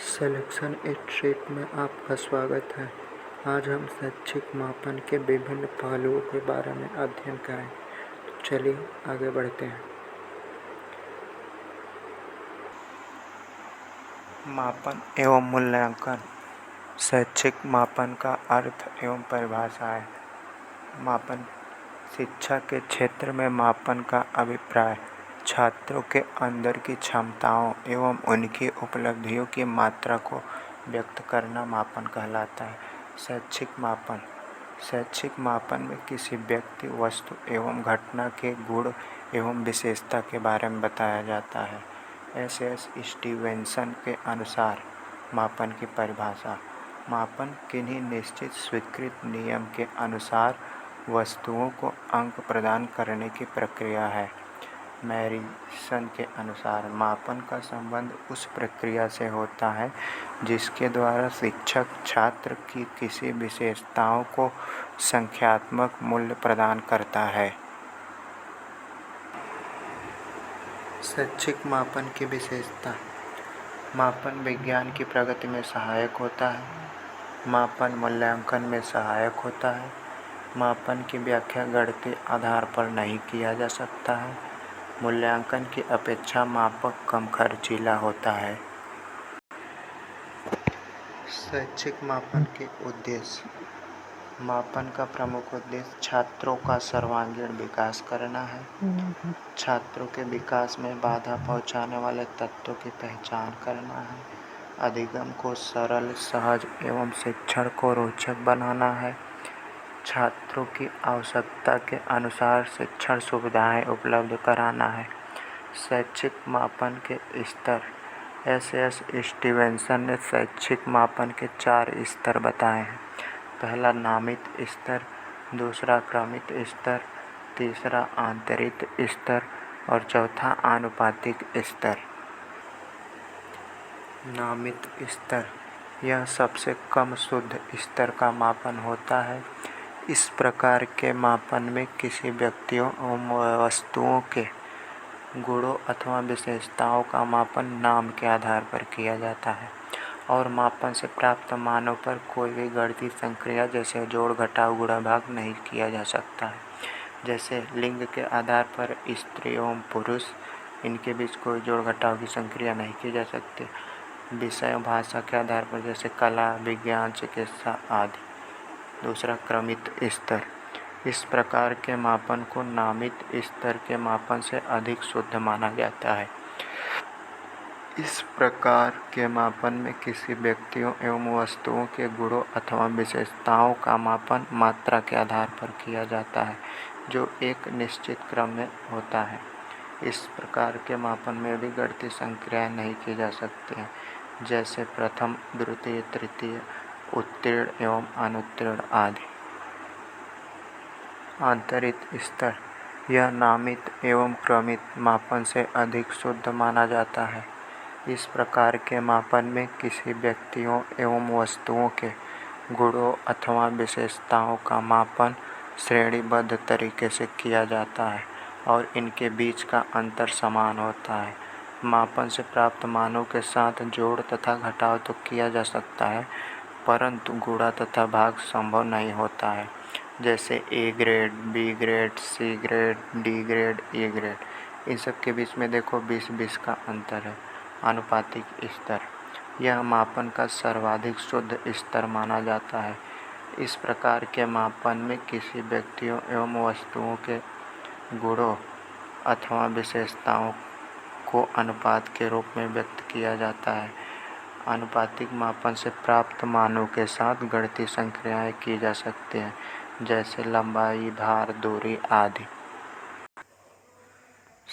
Selection ए trait में आपका स्वागत है। आज हम शैक्षिक मापन के विभिन्न पहलुओं के बारे में अध्ययन करें। तो चलिए आगे बढ़ते हैं। मापन एवं मूल्यांकन। शैक्षिक मापन का अर्थ एवं परिभाषा है। मापन शिक्षा के क्षेत्र में मापन का अभिप्राय छात्रों के अंदर की क्षमताओं एवं उनकी उपलब्धियों की मात्रा को व्यक्त करना मापन कहलाता है। शैक्षिक मापन में किसी व्यक्ति, वस्तु एवं घटना के गुण एवं विशेषता के बारे में बताया जाता है। एस स्टीवेंसन के अनुसार मापन की परिभाषा: मापन किन्हीं निश्चित स्वीकृत नियम के अनुसार वस्तुओं को अंक प्रदान करने की प्रक्रिया है। मैरिसन के अनुसार मापन का संबंध उस प्रक्रिया से होता है जिसके द्वारा शिक्षक छात्र की किसी विशेषताओं को संख्यात्मक मूल्य प्रदान करता है। शैक्षिक मापन की विशेषता: मापन विज्ञान की प्रगति में सहायक होता है। मापन मूल्यांकन में सहायक होता है। मापन की व्याख्या गणितीय आधार पर नहीं किया जा सकता है। मूल्यांकन की अपेक्षा मापक कम खर्चीला होता है। शैक्षिक मापन के उद्देश्य: मापन का प्रमुख उद्देश्य छात्रों का सर्वांगीण विकास करना है। छात्रों के विकास में बाधा पहुंचाने वाले तत्वों की पहचान करना है। अधिगम को सरल, सहज एवं शिक्षण को रोचक बनाना है। छात्रों की आवश्यकता के अनुसार शिक्षण सुविधाएं उपलब्ध कराना है। शैक्षिक मापन के स्तर: एस स्टीवेंसन ने शैक्षिक मापन के 4 स्तर बताए हैं। पहला नामित स्तर, दूसरा क्रमित स्तर, तीसरा आंतरिक स्तर और चौथा आनुपातिक स्तर। नामित स्तर: यह सबसे कम शुद्ध स्तर का मापन होता है। इस प्रकार के मापन में किसी व्यक्तियों एवं वस्तुओं के गुणों अथवा विशेषताओं का मापन नाम के आधार पर किया जाता है और मापन से प्राप्त मानों पर कोई भी गणितीय संक्रिया जैसे जोड़, घटाव, गुणा, भाग नहीं किया जा सकता है। जैसे लिंग के आधार पर स्त्री एवं पुरुष, इनके बीच कोई जोड़ घटाव की संक्रिया नहीं की जा सकती। विषय भाषा के आधार पर जैसे कला, विज्ञान, चिकित्सा आदि। दूसरा क्रमित स्तर: इस प्रकार के मापन को नामित स्तर के मापन से अधिक शुद्ध माना जाता है। इस प्रकार के मापन में किसी व्यक्तियों एवं वस्तुओं के गुणों अथवा विशेषताओं का मापन मात्रा के आधार पर किया जाता है जो एक निश्चित क्रम में होता है। इस प्रकार के मापन में भी गणितीय संक्रियाएं नहीं की जा सकती हैं, जैसे प्रथम, द्वितीय, तृतीय, उत्तीर्ण एवं अनुत्तीर्ण आदि। आंतरिक स्तर: यह नामित एवं क्रमित मापन से अधिक शुद्ध माना जाता है। इस प्रकार के मापन में किसी व्यक्तियों एवं वस्तुओं के गुणों अथवा विशेषताओं का मापन श्रेणीबद्ध तरीके से किया जाता है और इनके बीच का अंतर समान होता है। मापन से प्राप्त मानों के साथ जोड़ तथा घटाव तो किया जा सकता है, परंतु गुणा तथा भाग संभव नहीं होता है। जैसे A grade, B grade, C grade, D grade, A grade, इन सब के बीच में देखो 20-20 का अंतर है। आनुपातिक स्तर: यह मापन का सर्वाधिक शुद्ध स्तर माना जाता है। इस प्रकार के मापन में किसी व्यक्तियों एवं वस्तुओं के गुणों अथवा विशेषताओं को अनुपात के रूप में व्यक्त किया जाता है। आनुपातिक मापन से प्राप्त मानों के साथ गणितीय संक्रियाएं की जा सकती हैं, जैसे लंबाई, भार, दूरी आदि।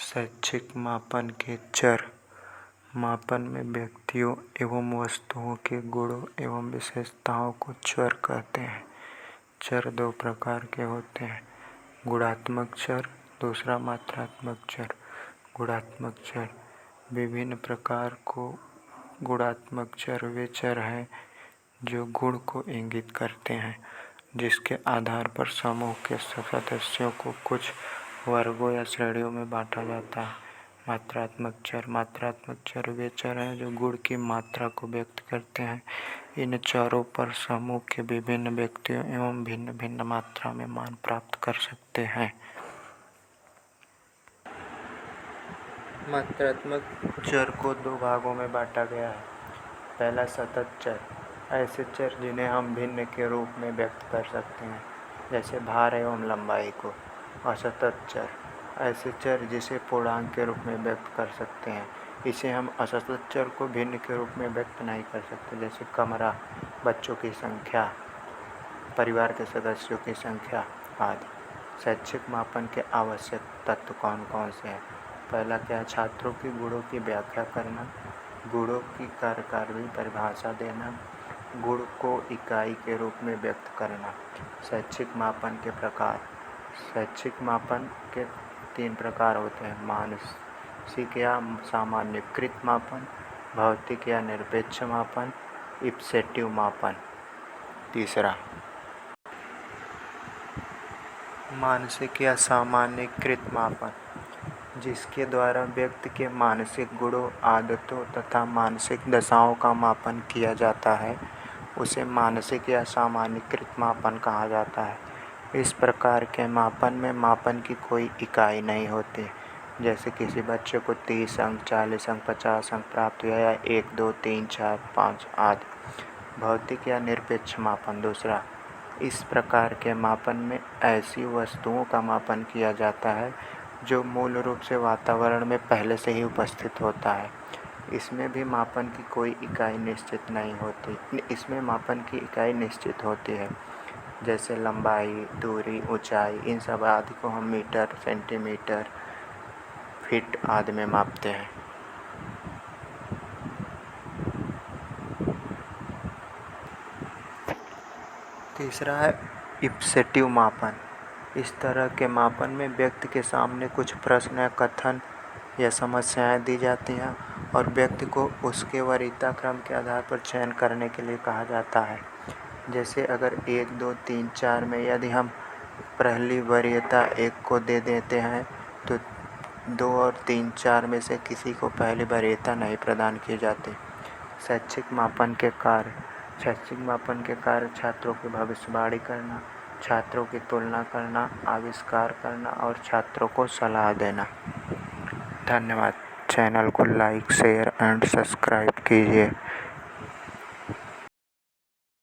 शैक्षिक मापन के चर: मापन में व्यक्तियों एवं वस्तुओं के गुणों एवं विशेषताओं को चर कहते हैं। चर 2 प्रकार के होते हैं, गुणात्मक चर, दूसरा मात्रात्मक चर। गुणात्मक चर: विभिन्न प्रकार को गुणात्मक चर वे चर हैं जो गुण को इंगित करते हैं, जिसके आधार पर समूह के सदस्यों को कुछ वर्गों या श्रेणियों में बांटा जाता है। मात्रात्मक चर वे चर हैं जो गुण की मात्रा को व्यक्त करते हैं। इन चरों पर समूह के विभिन्न व्यक्तियों एवं भिन्न भिन्न मात्रा में मान प्राप्त कर सकते हैं। मात्रात्मक चर को दो भागों में बांटा गया है। पहला सतत चर, ऐसे चर जिन्हें हम भिन्न के रूप में व्यक्त कर सकते हैं, जैसे भार एवं लंबाई को। असतत चर, ऐसे चर जिसे पूर्णांक के रूप में व्यक्त कर सकते हैं, इसे हम असतत चर को भिन्न के रूप में व्यक्त नहीं कर सकते, जैसे कमरा, बच्चों की संख्या, परिवार के सदस्यों की संख्या आदि। शैक्षिक मापन के आवश्यक तत्व कौन कौन से हैं? पहला क्या है? छात्रों के गुणों की व्याख्या करना, गुणों की कार्यकारी परिभाषा देना, गुण को इकाई के रूप में व्यक्त करना। शैक्षिक मापन के प्रकार। शैक्षिक मापन के 3 प्रकार होते हैं: मानसिक या सामान्यीकृत मापन, भौतिक या निरपेक्ष मापन, इप्सेटिव मापन। तीसरा, मानसिक या सामान्यीकृत मापन, जिसके द्वारा व्यक्ति के मानसिक गुणों, आदतों तथा मानसिक दशाओं का मापन किया जाता है, उसे मानसिक या सामान्यीकृत मापन कहा जाता है। इस प्रकार के मापन में मापन की कोई इकाई नहीं होती, जैसे किसी बच्चे को 30 अंक, 40 अंक, 50 अंक प्राप्त हुआ या 1, 2, 3, 4, 5 आदि। भौतिक या निरपेक्ष मापन। दूसरा, इस प्रकार के मापन में ऐसी वस्तुओं का मापन किया जाता है जो मूल रूप से वातावरण में पहले से ही उपस्थित होता है। इसमें भी मापन की कोई इकाई निश्चित नहीं होती। इसमें मापन की इकाई निश्चित होती है, जैसे लंबाई, दूरी, ऊंचाई, इन सब आदि को हम मीटर, सेंटीमीटर, फीट आदि में मापते हैं। तीसरा है इप्सेटिव मापन। इस तरह के मापन में व्यक्ति के सामने कुछ प्रश्न या कथन या समस्याएं दी जाती हैं और व्यक्ति को उसके वरीयता क्रम के आधार पर चयन करने के लिए कहा जाता है। जैसे अगर 1, 2, 3, 4 में यदि हम पहली वरीयता 1 को दे देते हैं तो 2 और 3, 4 में से किसी को पहली वरीयता नहीं प्रदान की जाती। शैक्षिक मापन के कार्य। शैक्षिक मापन के कार्य छात्रों की भविष्यवाणी करना, छात्रों की तुलना करना, आविष्कार करना और छात्रों को सलाह देना। धन्यवाद। चैनल को लाइक, शेयर एंड सब्सक्राइब कीजिए।